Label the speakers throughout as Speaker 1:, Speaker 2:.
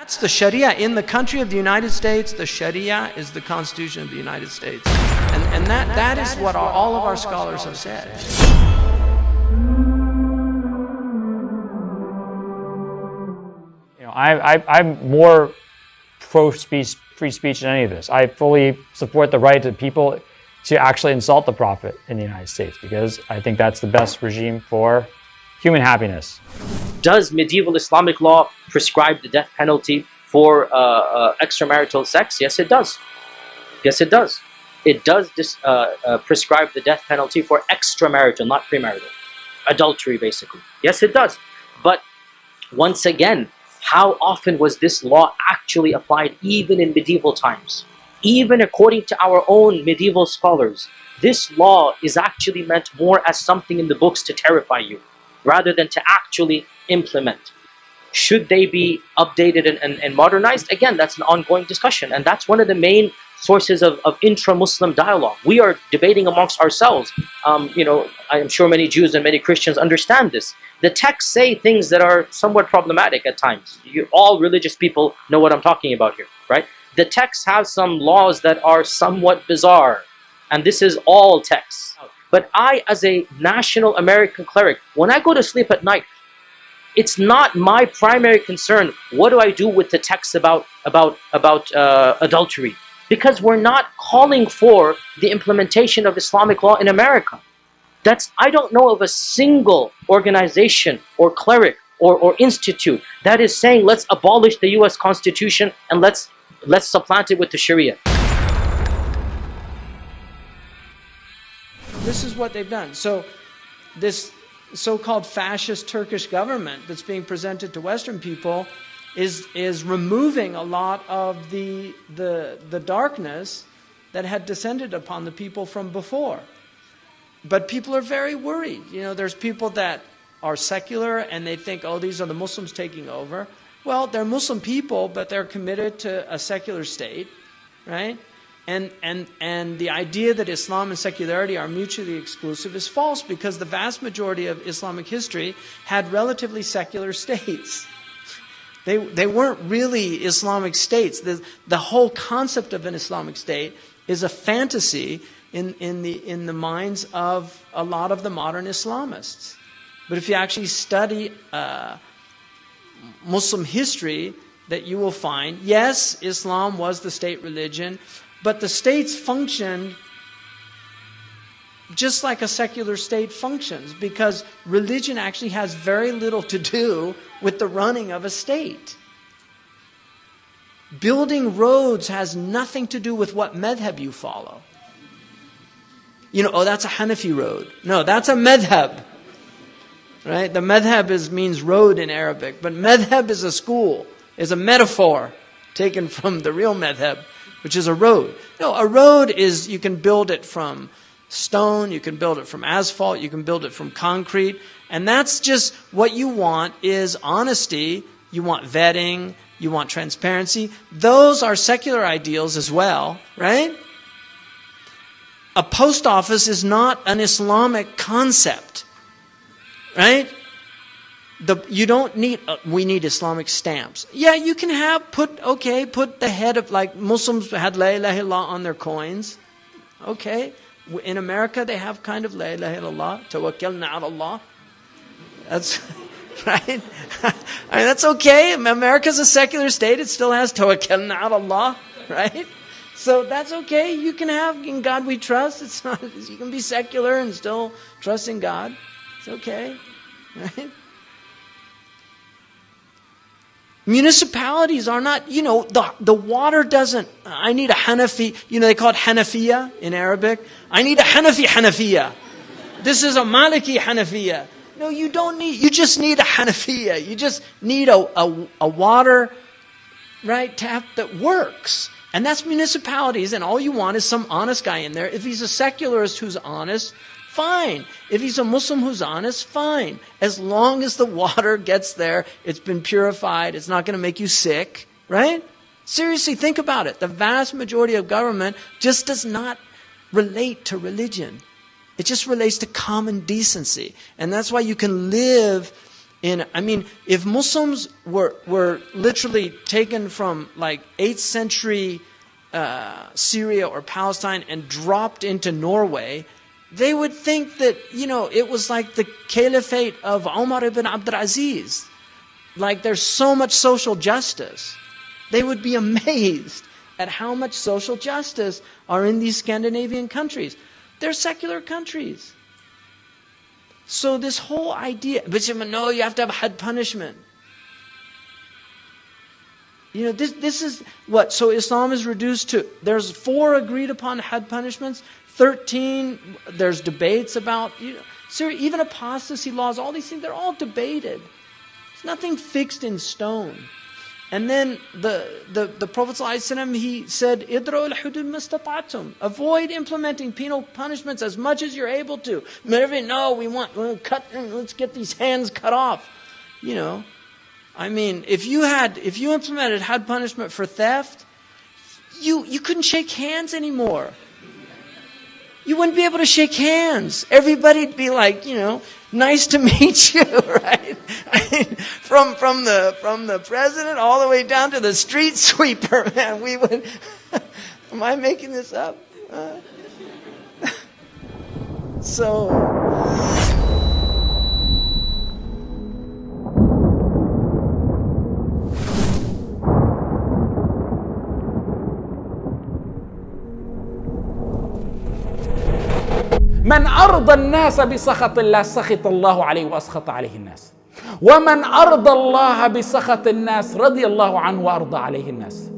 Speaker 1: That's the Sharia. In the country of the United States, the Sharia is the Constitution of the United States. And that is what all of our scholars have said.
Speaker 2: You know, I'm more free speech than any of this. I fully support the right of people to actually insult the Prophet in the United States, because I think that's the best regime for human happiness.
Speaker 3: Does medieval Islamic law prescribe the death penalty for extramarital sex? Yes, it does. Yes, it does. It does prescribe the death penalty for extramarital, not premarital. Adultery, basically. Yes, it does. But once again, how often was this law actually applied even in medieval times? Even according to our own medieval scholars, this law is actually meant more as something in the books to terrify you, rather than to actually implement. Should they be updated and modernized? Again, that's an ongoing discussion, and that's one of the main sources of intra-Muslim dialogue. We are debating amongst ourselves. You know, I am sure many Jews and many Christians understand this. The texts say things that are somewhat problematic at times. All religious people know what I'm talking about here, right? The text has some laws that are somewhat bizarre, and this is all text. But I, as a national American cleric, when I go to sleep at night, it's not my primary concern, what do I do with the text about adultery? Because we're not calling for the implementation of Islamic law in America. I don't know of a single organization or cleric or institute that is saying, let's abolish the US Constitution and let's supplant it with the Sharia.
Speaker 1: This is what they've done. So this so-called fascist Turkish government that's being presented to Western people is removing a lot of the darkness that had descended upon the people from before. But people are very worried. You know, there's people that are secular and they think, oh, these are the Muslims taking over. Well, they're Muslim people, but they're committed to a secular state, right? And the idea that Islam and secularity are mutually exclusive is false, because the vast majority of Islamic history had relatively secular states. They weren't really Islamic states. The whole concept of an Islamic state is a fantasy in the minds of a lot of the modern Islamists. But if you actually study Muslim history, that you will find, yes, Islam was the state religion, but the states functioned just like a secular state functions, because religion actually has very little to do with the running of a state. Building roads has nothing to do with what madhab you follow. You know, oh, that's a Hanafi road. No, that's a madhab. Right? The madhab means road in Arabic, but madhab is a school, is a metaphor taken from the real madhab, which is a road. No, a road is, you can build it from stone, you can build it from asphalt, you can build it from concrete, and that's just what you want is honesty, you want vetting, you want transparency. Those are secular ideals as well, right? A post office is not an Islamic concept, right? You don't need, we need Islamic stamps. Yeah, you can put the head of, like Muslims had La ilaha illallah on their coins. Okay. In America, they have kind of La ilaha illallah, tawakkalna ala Allah. That's right. I mean, that's okay. America's a secular state. It still has tawakkalna ala Allah, right? So that's okay. You can have in God we trust. It's not, you can be secular and still trust in God. It's okay, right? Municipalities are not, you know, the water doesn't, I need a Hanafi, you know, they call it Hanafiya in Arabic. I need a Hanafiya. This is a Maliki Hanafiya. No, you don't need, you just need a Hanafiya. You just need a water, right, tap that works. And that's municipalities, and all you want is some honest guy in there. If he's a secularist who's honest, fine. If he's a Muslim who's honest, fine. As long as the water gets there, it's been purified, it's not going to make you sick, right? Seriously, think about it. The vast majority of government just does not relate to religion. It just relates to common decency. And that's why you can live If Muslims were literally taken from like 8th century Syria or Palestine and dropped into Norway, they would think that, it was like the caliphate of Umar ibn Abdul Aziz. Like there's so much social justice. They would be amazed at how much social justice are in these Scandinavian countries. They're secular countries. So this whole idea, but no, you have to have had punishment. This is what, so Islam is reduced to, there's 4 agreed upon had punishments, 13, there's debates about, even apostasy laws, all these things, they're all debated. There's nothing fixed in stone. And then the Prophet ﷺ, he said, "Idra'u al-hudud mastata'tum." Avoid implementing penal punishments as much as you're able to. No, we'll cut, let's get these hands cut off. If you implemented had punishment for theft, you couldn't shake hands anymore. You wouldn't be able to shake hands. Everybody'd be like, nice to meet you, right? From the president all the way down to the street sweeper, man. We would. Am I making this up?
Speaker 4: من أرضى الناس بسخط الله سخط الله عليه وأسخط عليه الناس ومن أرضى الله بسخط الناس رضي الله عنه وأرضى عليه الناس.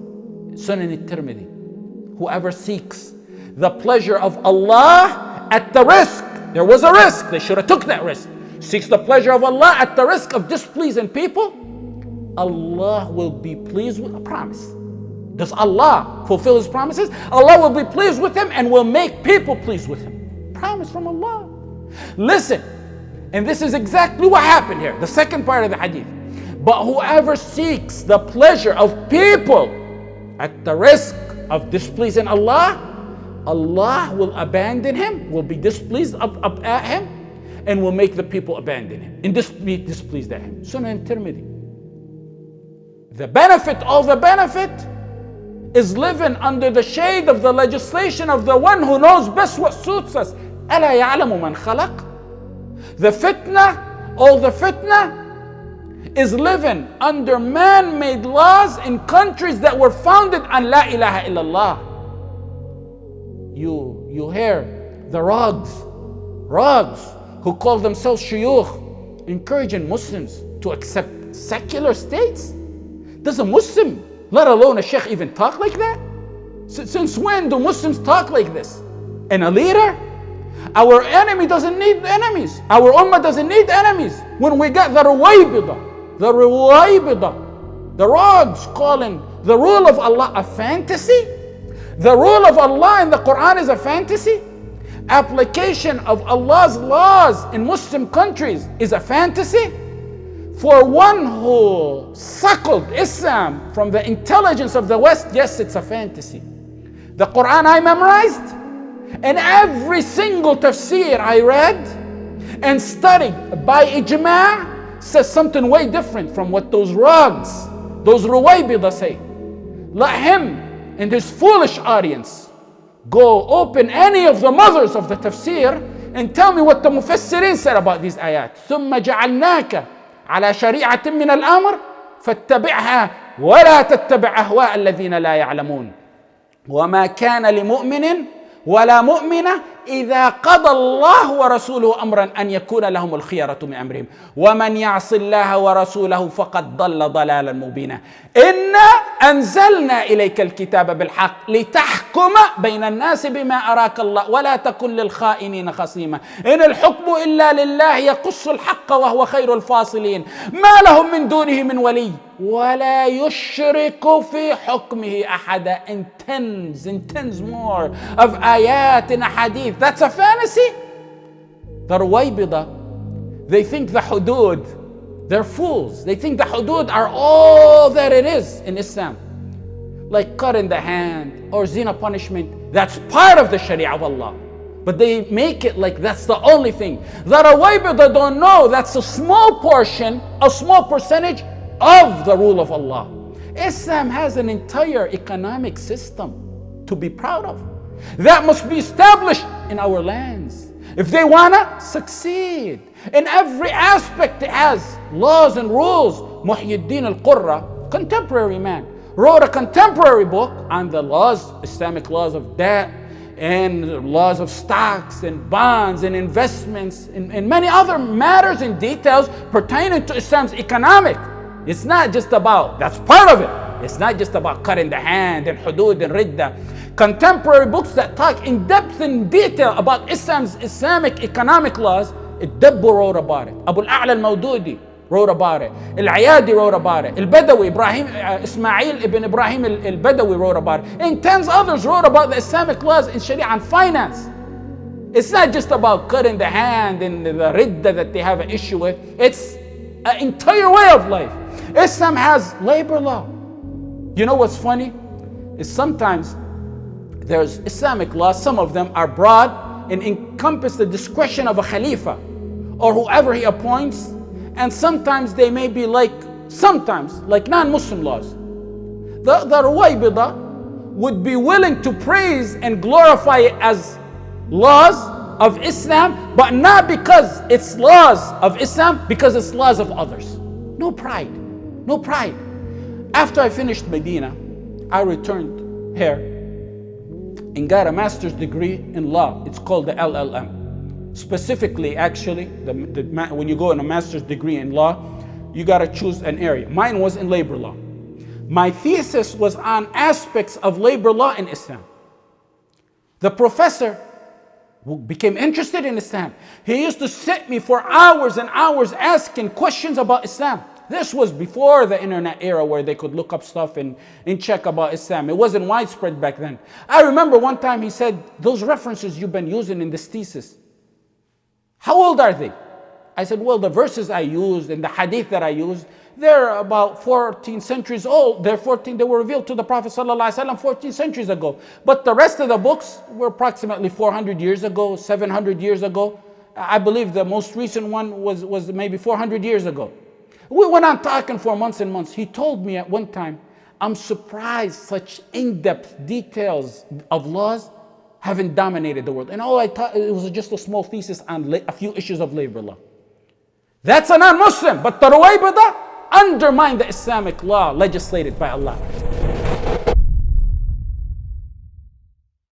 Speaker 4: Sunan al-Tirmidhi. Whoever seeks the pleasure of Allah at the risk, there was a risk, they should have took that risk, seeks the pleasure of Allah at the risk of displeasing people, Allah will be pleased with a promise. Does Allah fulfill His promises? Allah will be pleased with him and will make people pleased with him. Promise from Allah. Listen, and this is exactly what happened here, the second part of the hadith. But whoever seeks the pleasure of people at the risk of displeasing Allah, Allah will abandon him, will be displeased at him, and will make the people abandon him and be displeased at him. Sunan al-Tirmidhi. All the benefit is living under the shade of the legislation of the one who knows best what suits us. ألا يعلم من خلق. The fitna, all the fitna is living under man-made laws in countries that were founded on La ilaha illallah. You hear the Rogs who call themselves shuyukh, encouraging Muslims to accept secular states. Does a Muslim, let alone a sheikh, even talk like that? Since when do Muslims talk like this? And a leader? Our enemy doesn't need enemies. Our ummah doesn't need enemies. When we got the Rogs calling the rule of Allah a fantasy, the rule of Allah in the Quran is a fantasy, application of Allah's laws in Muslim countries is a fantasy. For one who suckled Islam from the intelligence of the West, yes, it's a fantasy. The Quran I memorized, and every single tafsir I read and studied by ijma' says something way different from what those Rogs, those Ruwaybida say. Let him and his foolish audience go open any of the mothers of the tafsir and tell me what the mufassirin said about these ayat. ثم جعلناك على شريعة من الأمر فاتبعها ولا تتبع أهواء الذين لا يعلمون وما كان لمؤمن ولا مؤمنة إذا قضى الله ورسوله أمرا أن يكون لهم الخيرة من أمرهم ومن يعص الله ورسوله فقد ضل ضلالا مبينا إنا أنزلنا إليك الكتاب بالحق لتحكم بين الناس بما أراك الله ولا تكن للخائنين خصيما إن الحكم إلا لله يقص الحق وهو خير الفاصلين ما لهم من دونه من ولي ولا يشرك في حكمه أحدا. In tens more of ayat and hadith. That's a fantasy. The Ruwaybida, they think the hudud, they're fools. They think the hudud are all that it is in Islam. Like cut in the hand or zina punishment. That's part of the Shariah of Allah. But they make it like that's the only thing. The Rawaybidah don't know that's a small portion, a small percentage of the rule of Allah. Islam has an entire economic system to be proud of. That must be established in our lands. If they wanna succeed in every aspect, it has laws and rules. Muhyiddin al-Qurra, contemporary man, wrote a contemporary book on the laws, Islamic laws of debt and laws of stocks and bonds and investments and many other matters and details pertaining to Islam's economic. It's not just about, that's part of it. It's not just about cutting the hand and hudud and ridda. Contemporary books that talk in depth and detail about Islam's Islamic economic laws, Al-Dabbu wrote about it. Abu al-A'la al-Mawdudi wrote about it. Al-Ayadi wrote about it. Al-Badawi, Ismail ibn Ibrahim al-Badawi wrote about it. And tens others wrote about the Islamic laws in Sharia and finance. It's not just about cutting the hand and the ridda that they have an issue with. It's an entire way of life. Islam has labor law. You know what's funny? Is sometimes there's Islamic laws, some of them are broad and encompass the discretion of a Khalifa or whoever he appoints, and sometimes they may be like non-Muslim laws. The Rawaybidah would be willing to praise and glorify it as laws of Islam, but not because it's laws of Islam, because it's laws of others. No pride, no pride. After I finished Medina, I returned here and got a master's degree in law. It's called the LLM. Specifically, actually, when you go in a master's degree in law, you got to choose an area. Mine was in labor law. My thesis was on aspects of labor law in Islam. The professor became interested in Islam. He used to sit me for hours and hours asking questions about Islam. This was before the internet era where they could look up stuff and check about Islam. It wasn't widespread back then. I remember one time he said, those references you've been using in this thesis, how old are they? I said, well, the verses I used and the hadith that I used, they're about 14 centuries old. They were revealed to the Prophet ﷺ 14 centuries ago. But the rest of the books were approximately 400 years ago, 700 years ago. I believe the most recent one was maybe 400 years ago. We went on talking for months and months. He told me at one time, I'm surprised such in-depth details of laws haven't dominated the world. And all I thought, it was just a small thesis on a few issues of labor law. That's a non-Muslim, but the Rawaybidah undermine the Islamic law legislated by Allah.